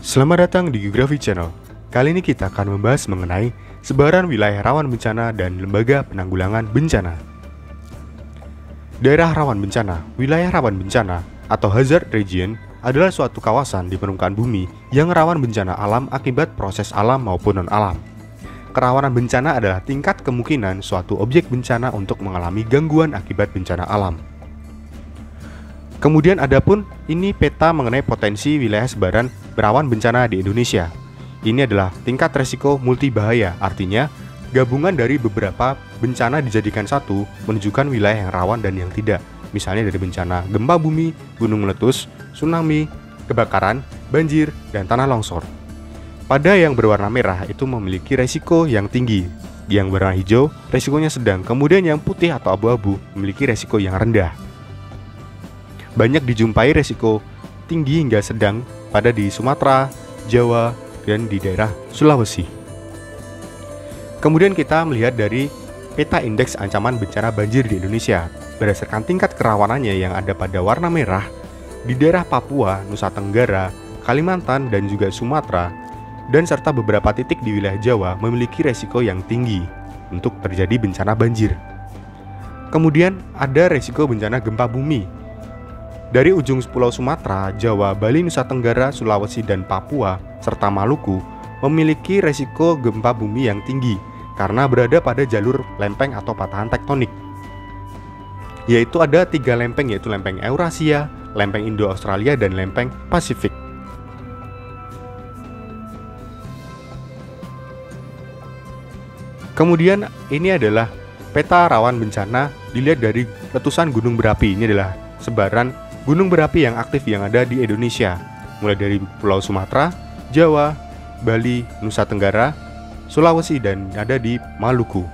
Selamat datang di Geografi Channel. Kali ini kita akan membahas mengenai sebaran wilayah rawan bencana dan lembaga penanggulangan bencana. Daerah rawan bencana, wilayah rawan bencana, atau hazard region adalah suatu kawasan di permukaan bumi yang rawan bencana alam akibat proses alam maupun non-alam. Kerawanan bencana adalah tingkat kemungkinan suatu objek bencana untuk mengalami gangguan akibat bencana alam. Kemudian adapun ini peta mengenai potensi wilayah sebaran berawan bencana di Indonesia. Ini adalah tingkat resiko multibahaya, artinya gabungan dari beberapa bencana dijadikan satu menunjukkan wilayah yang rawan dan yang tidak. Misalnya dari bencana gempa bumi, gunung meletus, tsunami, kebakaran, banjir, dan tanah longsor. Pada yang berwarna merah itu memiliki resiko yang tinggi, yang berwarna hijau resikonya sedang, kemudian yang putih atau abu-abu memiliki resiko yang rendah. Banyak dijumpai resiko tinggi hingga sedang pada di Sumatera, Jawa, dan di daerah Sulawesi. Kemudian kita melihat dari peta indeks ancaman bencana banjir di Indonesia. Berdasarkan tingkat kerawanannya yang ada pada warna merah, di daerah Papua, Nusa Tenggara, Kalimantan, dan juga Sumatera, dan serta beberapa titik di wilayah Jawa memiliki resiko yang tinggi untuk terjadi bencana banjir. Kemudian ada resiko bencana gempa bumi. Dari ujung pulau Sumatera, Jawa, Bali, Nusa Tenggara, Sulawesi, dan Papua, serta Maluku memiliki resiko gempa bumi yang tinggi karena berada pada jalur lempeng atau patahan tektonik. Yaitu ada 3 lempeng, yaitu lempeng Eurasia, lempeng Indo-Australia, dan lempeng Pasifik. Kemudian ini adalah peta rawan bencana dilihat dari letusan gunung berapi. Ini adalah sebaran gunung berapi yang aktif yang ada di Indonesia, mulai dari Pulau Sumatera, Jawa, Bali, Nusa Tenggara, Sulawesi, dan ada di Maluku.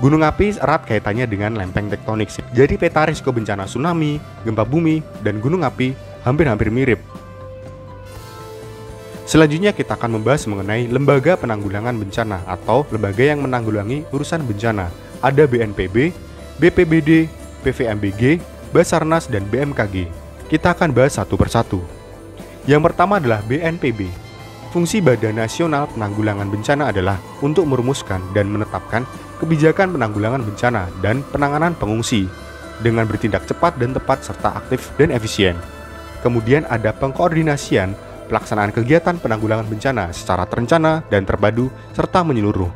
Gunung api erat kaitannya dengan lempeng tektonik. Jadi peta risiko bencana tsunami, gempa bumi, dan gunung api hampir-hampir mirip. Selanjutnya kita akan membahas mengenai lembaga penanggulangan bencana atau lembaga yang menanggulangi urusan bencana. Ada BNPB, BPBD, PVMBG, Basarnas, dan BMKG. Kita akan bahas satu persatu. Yang pertama adalah BNPB. Fungsi Badan Nasional Penanggulangan Bencana adalah untuk merumuskan dan menetapkan kebijakan penanggulangan bencana dan penanganan pengungsi dengan bertindak cepat dan tepat serta aktif dan efisien. Kemudian ada pengkoordinasian pelaksanaan kegiatan penanggulangan bencana secara terencana dan terpadu serta menyeluruh.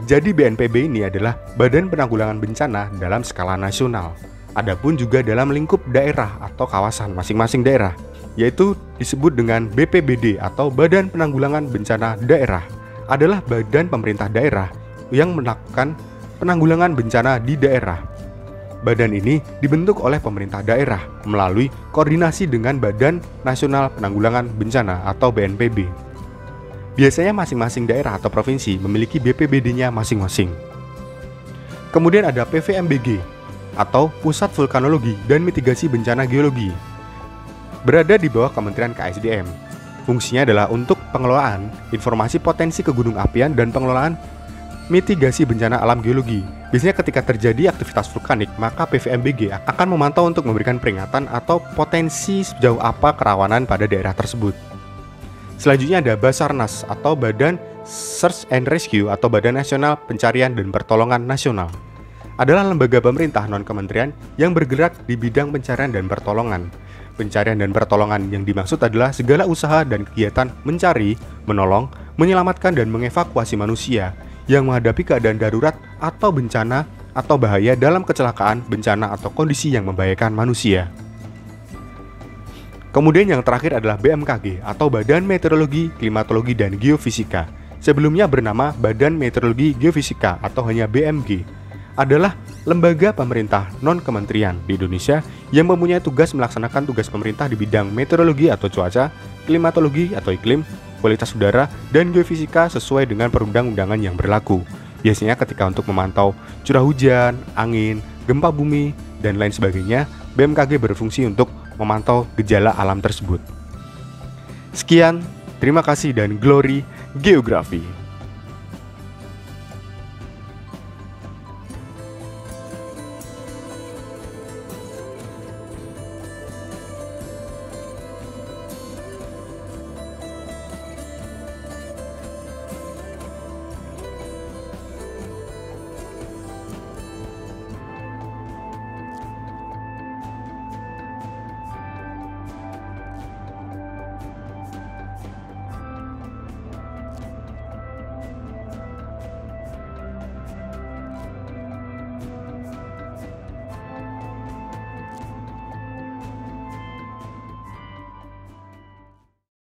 Jadi BNPB ini adalah Badan Penanggulangan Bencana dalam skala nasional. Adapun juga dalam lingkup daerah atau kawasan masing-masing daerah, yaitu disebut dengan BPBD atau Badan Penanggulangan Bencana Daerah, adalah badan pemerintah daerah yang melakukan penanggulangan bencana di daerah. Badan ini dibentuk oleh pemerintah daerah melalui koordinasi dengan Badan Nasional Penanggulangan Bencana atau BNPB. Biasanya masing-masing daerah atau provinsi memiliki BPBD-nya masing-masing. Kemudian ada PVMBG atau Pusat Vulkanologi dan Mitigasi Bencana Geologi, berada di bawah Kementerian KSDM. Fungsinya adalah untuk pengelolaan informasi potensi kegunung apian dan pengelolaan mitigasi bencana alam geologi. Biasanya ketika terjadi aktivitas vulkanik, maka PVMBG akan memantau untuk memberikan peringatan atau potensi sejauh apa kerawanan pada daerah tersebut. Selanjutnya ada Basarnas atau Badan Search and Rescue atau Badan Nasional Pencarian dan Pertolongan Nasional. Adalah lembaga pemerintah non-kementerian yang bergerak di bidang pencarian dan pertolongan. Pencarian dan pertolongan yang dimaksud adalah segala usaha dan kegiatan mencari, menolong, menyelamatkan, dan mengevakuasi manusia yang menghadapi keadaan darurat atau bencana atau bahaya dalam kecelakaan, bencana, atau kondisi yang membahayakan manusia. Kemudian yang terakhir adalah BMKG atau Badan Meteorologi, Klimatologi, dan Geofisika. Sebelumnya bernama Badan Meteorologi Geofisika atau hanya BMG. Adalah lembaga pemerintah non-kementerian di Indonesia yang mempunyai tugas melaksanakan tugas pemerintah di bidang meteorologi atau cuaca, klimatologi atau iklim, kualitas udara, dan geofisika sesuai dengan perundang-undangan yang berlaku. Biasanya ketika untuk memantau curah hujan, angin, gempa bumi, dan lain sebagainya, BMKG berfungsi untuk memantau gejala alam tersebut. Sekian, terima kasih dan glory geografi.